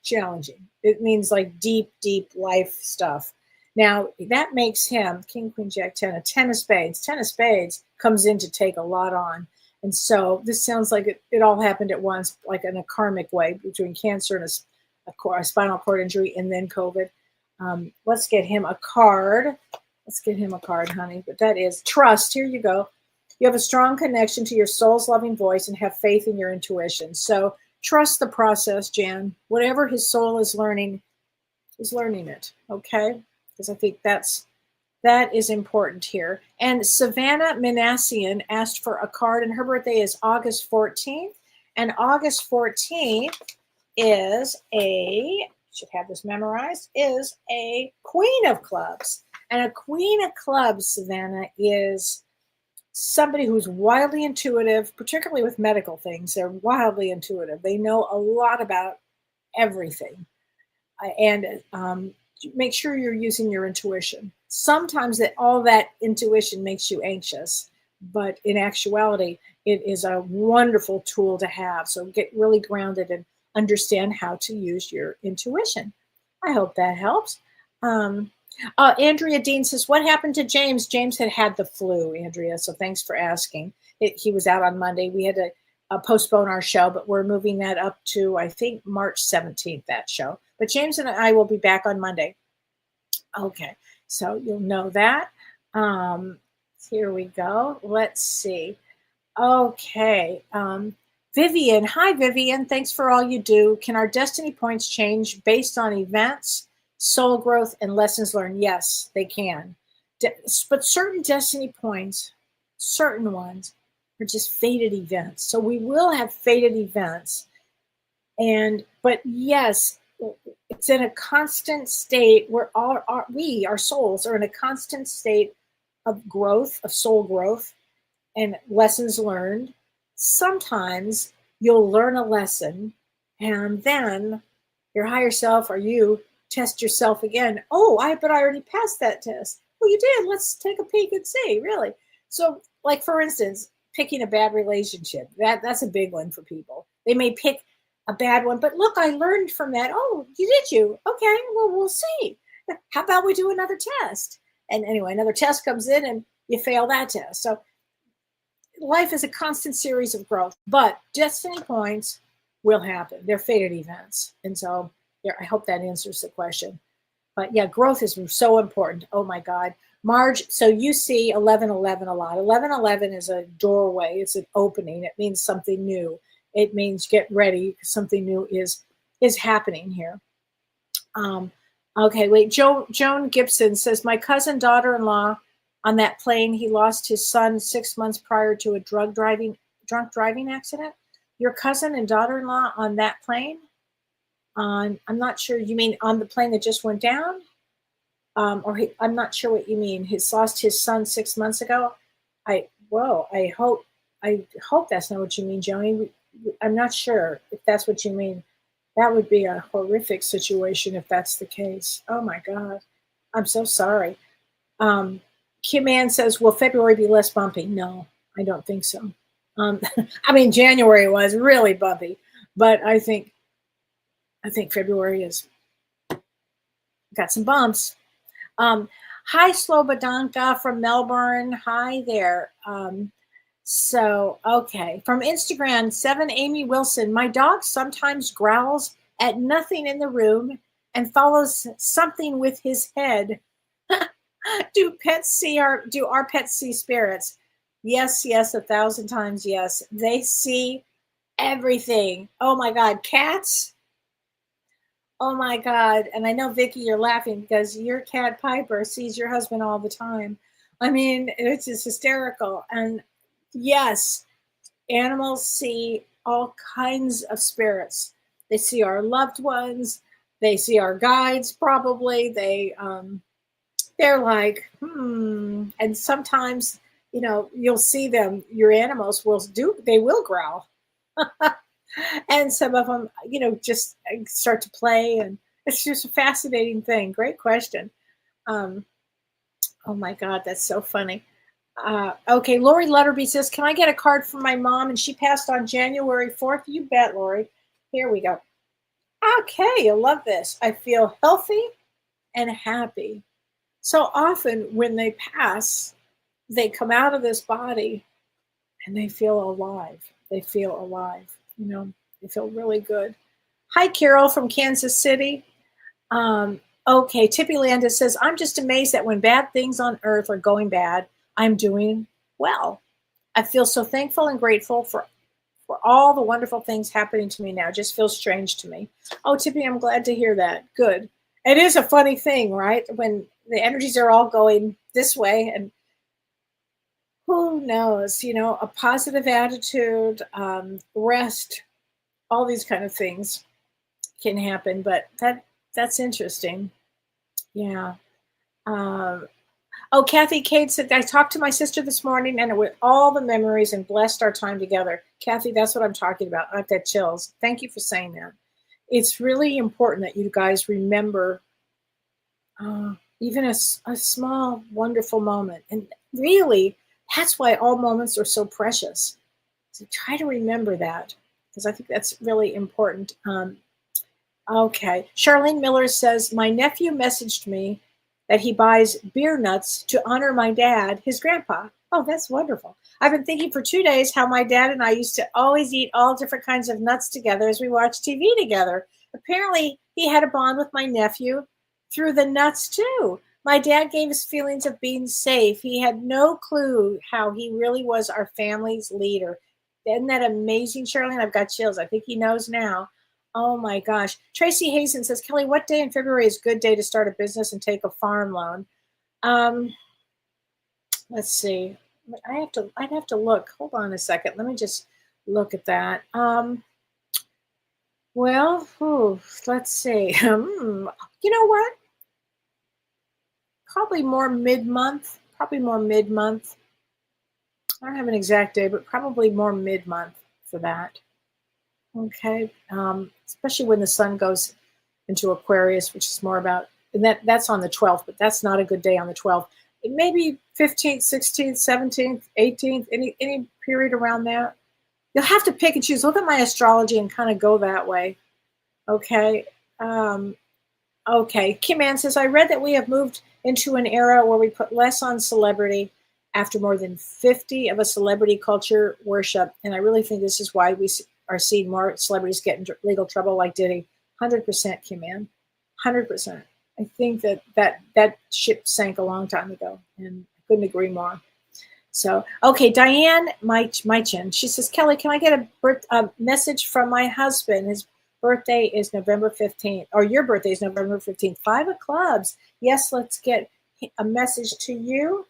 challenging. It means like deep, deep life stuff. Now, that makes him, King, Queen, Jack, 10, a 10 of spades. 10 of spades comes in to take a lot on. And so this sounds like it all happened at once, like in a karmic way, between cancer and a spinal cord injury and then COVID. Let's get him a card. Let's get him a card, honey. But that is trust. Here you go. You have a strong connection to your soul's loving voice and have faith in your intuition. So trust the process, Jan. Whatever his soul is learning it, okay? Because I think that is important here. And Savannah Minassian asked for a card, and her birthday is August 14th. And August 14th is should have this memorized, is a Queen of Clubs. And a Queen of Clubs, Savannah, is somebody who's wildly intuitive, particularly with medical things. They're wildly intuitive. They know a lot about everything. And make sure you're using your intuition. Sometimes all that intuition makes you anxious, but in actuality, it is a wonderful tool to have. So get really grounded and understand how to use your intuition. I hope that helps. Andrea Dean says, what happened to James? James had the flu, Andrea, so thanks for asking. He was out on Monday. We had to postpone our show, but we're moving that up to, I think, March 17th, that show. But James and I will be back on Monday. Okay, so you'll know that. Here we go. Let's see. Okay. Vivian. Hi, Vivian. Thanks for all you do. Can our destiny points change based on events, soul growth, and lessons learned? Yes, they can. But certain destiny points, certain ones, are just fated events. So we will have fated events. But yes, it's in a constant state where our souls are in a constant state of growth, of soul growth and lessons learned. Sometimes you'll learn a lesson and then your higher self or you test yourself again. But I already passed that test. Well, you did. Let's take a peek and see, really. So, like, for instance, picking a bad relationship, that's a big one for people. They may pick a bad one, but look, I learned from that. Oh, did you? Okay, well, we'll see. How about we do another test? And anyway, another test comes in and you fail that test. So life is a constant series of growth, but destiny points will happen. They're fated events. And so I hope that answers the question. But yeah, growth is so important. Oh my God. Marge, so you see 1111 a lot. 1111 is a doorway. It's an opening. It means something new. It means get ready. Something new is happening here. Okay, wait. Joan Gibson says, my cousin daughter-in-law on that plane, he lost his son 6 months prior to a drunk driving accident. Your cousin and daughter-in-law on that plane? I'm not sure. You mean on the plane that just went down? I'm not sure what you mean. He's lost his son 6 months ago. I hope that's not what you mean, Joni. I'm not sure if that's what you mean. That would be a horrific situation if that's the case. Oh my God. I'm so sorry. Kim Ann says, will February be less bumpy? No, I don't think so. I mean, January was really bumpy, but I think February has got some bumps. Hi, Slobodanka from Melbourne. Hi there. Okay. From Instagram, 7 Amy Wilson. My dog sometimes growls at nothing in the room and follows something with his head. Do our pets see spirits? Yes, 1,000 times yes. They see everything. Oh my God, cats. Oh my God. And I know, Vicky, you're laughing because your cat Piper sees your husband all the time. I mean, it's just hysterical. And yes, animals see all kinds of spirits. They see our loved ones. They see our guides, probably. They're like, and sometimes, you'll see them, your animals they will growl. And some of them, just start to play, and it's just a fascinating thing. Great question. Oh my God, that's so funny. Okay, Lori Lutterby says, can I get a card from my mom? And she passed on January 4th. You bet, Lori. Here we go. Okay, I love this. I feel healthy and happy. So often when they pass, they come out of this body and they feel alive. They feel alive. They feel really good. Hi, Carol from Kansas City. Okay, Tippy Landis says, I'm just amazed that when bad things on earth are going bad, I'm doing well. I feel so thankful and grateful for all the wonderful things happening to me now. It just feels strange to me. Oh, Tippy, I'm glad to hear that. Good. It is a funny thing, right? When the energies are all going this way, and who knows, a positive attitude, rest, all these kind of things can happen. But that's interesting. Yeah. Kathy Cade said, I talked to my sister this morning and with all the memories and blessed our time together. Kathy, that's what I'm talking about. I've got chills. Thank you for saying that. It's really important that you guys remember even a small, wonderful moment. And really, that's why all moments are so precious. So try to remember that, because I think that's really important. Okay. Charlene Miller says, my nephew messaged me that he buys beer nuts to honor my dad, his grandpa. Oh, that's wonderful. I've been thinking for 2 days how my dad and I used to always eat all different kinds of nuts together as we watched TV together. Apparently, he had a bond with my nephew through the nuts, too. My dad gave us feelings of being safe. He had no clue how he really was our family's leader. Isn't that amazing, Charlene? I've got chills. I think he knows now. Oh my gosh. Tracy Hazen says, Kelly, what day in February is a good day to start a business and take a farm loan? Let's see. I'd have to look. Hold on a second. Let me just look at that. Let's see. You know what? Probably more mid-month. I don't have an exact day, but probably more mid-month for that. Okay. Especially when the sun goes into Aquarius, which is more about, and that's on the 12th, but that's not a good day on the 12th. It may be 15th, 16th, 17th, 18th, any period around that. You'll have to pick and choose. Look at my astrology and kind of go that way. Okay. Okay. Kim Ann says, I read that we have moved into an era where we put less on celebrity after more than 50 of a celebrity culture worship. And I really think this is why we are seeing more celebrities get into legal trouble like Diddy. 100%, Kim Ann. 100%. I think that ship sank a long time ago, and I couldn't agree more. So, okay, Diane Mychin, she says, Kelly, can I get a message from my husband? birthday is November 15th, or your birthday is November 15th. 5 of clubs. Yes, let's get a message to you.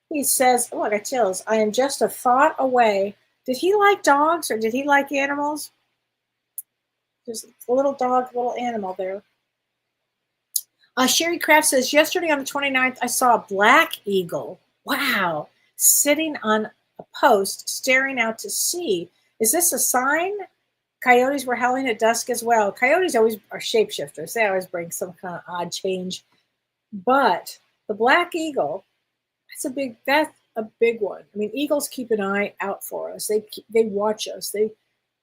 He says, oh, I got chills. I am just a thought away. Did he like dogs or did he like animals? There's a little dog, little animal there. Sherry Kraft says, yesterday on the 29th, I saw a black eagle. Wow. Sitting on a post, staring out to sea. Is this a sign? Coyotes were howling at dusk as well. Coyotes always are shapeshifters. They always bring some kind of odd change. But the black eagle, that's a big one. I mean, eagles keep an eye out for us. They watch us.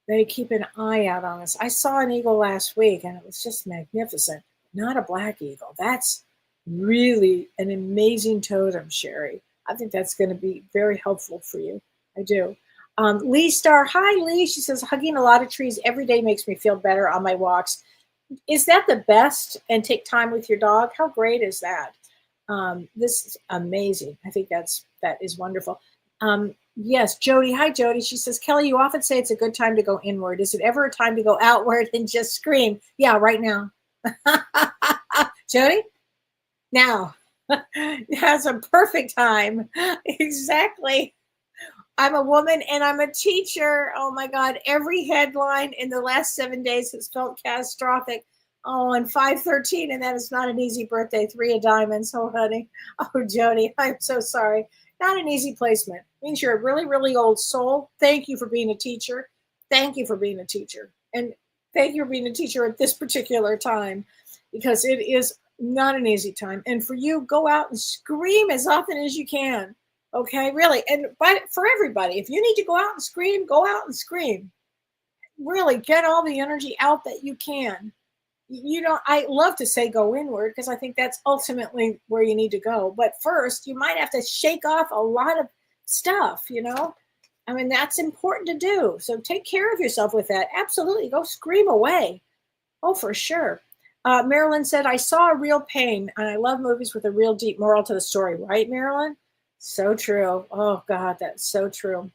They keep an eye out on us. I saw an eagle last week, and it was just magnificent. Not a black eagle. That's really an amazing totem, Sherry. I think that's going to be very helpful for you. I do. Lee Star, hi Lee. She says, hugging a lot of trees every day makes me feel better on my walks. Is that the best? And take time with your dog? How great is that? This is amazing. I think that is wonderful. Yes, Jody. Hi, Jody. She says, Kellee, you often say it's a good time to go inward. Is it ever a time to go outward and just scream? Yeah, right now. Jody? Now. That's a perfect time. Exactly. I'm a woman and I'm a teacher. Oh my God. Every headline in the last 7 days has felt catastrophic. Oh, and 513, and that is not an easy birthday. 3 of diamonds. Oh, honey. Oh, Jody, I'm so sorry. Not an easy placement. Means you're a really, really old soul. Thank you for being a teacher. Thank you for being a teacher. And thank you for being a teacher at this particular time, because it is not an easy time. And for you, go out and scream as often as you can. Okay, really. And for everybody, if you need to go out and scream, go out and scream. Really get all the energy out that you can. You know, I love to say go inward because I think that's ultimately where you need to go. But first, you might have to shake off a lot of stuff, you know. I mean, that's important to do. So take care of yourself with that. Absolutely. Go scream away. Oh, for sure. Marilyn said, I saw a real pain, and I love movies with a real deep moral to the story. Right, Marilyn? So true. Oh, God, that's so true.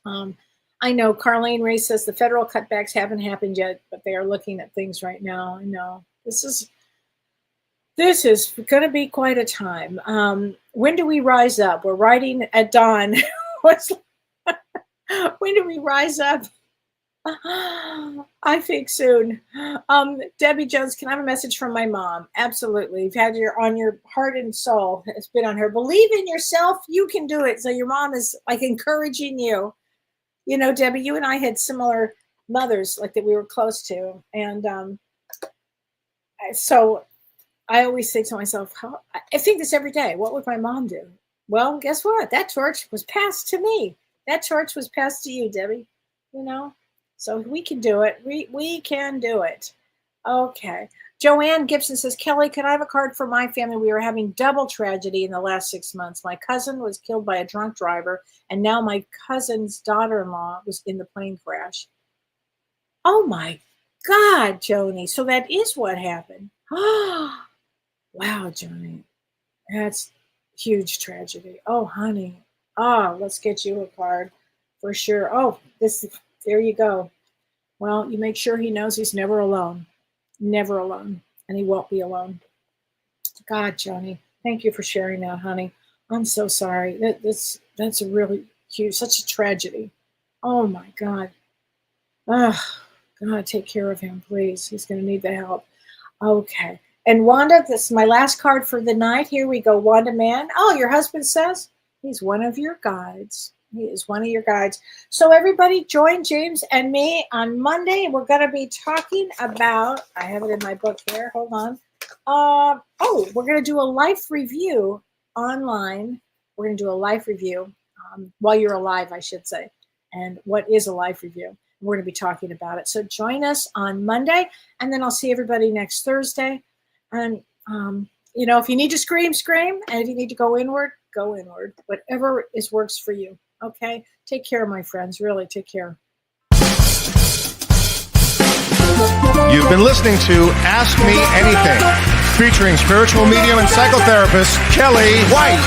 I know Carlene Ray says the federal cutbacks haven't happened yet, but they are looking at things right now. I know. This is going to be quite a time. When do we rise up? We're riding at dawn. When do we rise up? I think soon. Debbie Jones, can I have a message from my mom? Absolutely. You've had on your heart and soul. It's been on her. Believe in yourself. You can do it. So your mom is like encouraging you. You know, Debbie, you and I had similar mothers like that we were close to. And so I always think to myself, I think this every day. What would my mom do? Well, guess what? That torch was passed to me. That torch was passed to you, Debbie. You know? So we can do it. We can do it. Okay. Joanne Gibson says, Kellee, could I have a card for my family? We are having double tragedy in the last 6 months. My cousin was killed by a drunk driver, and now my cousin's daughter-in-law was in the plane crash. Oh my God, Joni. So that is what happened. Wow, Joni. That's huge tragedy. Oh, honey. Oh, let's get you a card for sure. Oh, there you go. Well, you make sure he knows he's never alone. Never alone. And he won't be alone. God, Joni, thank you for sharing that, honey. I'm so sorry. That's a really huge, such a tragedy. Oh my God. Oh, God, take care of him, please. He's going to need the help. Okay. And Wanda, this is my last card for the night. Here we go, Wanda Man. Oh, your husband says he's one of your guides. He is one of your guides. So everybody join James and me on Monday. We're going to be talking about, I have it in my book here. Hold on. We're going to do a life review online. We're going to do a life review while you're alive, I should say. And what is a life review? We're going to be talking about it. So join us on Monday, and then I'll see everybody next Thursday. And, you know, if you need to scream, scream. And if you need to go inward, go inward. Whatever works for you. Okay? Take care, my friends. Really, take care. You've been listening to Ask Me Anything, featuring spiritual medium and psychotherapist Kellee White.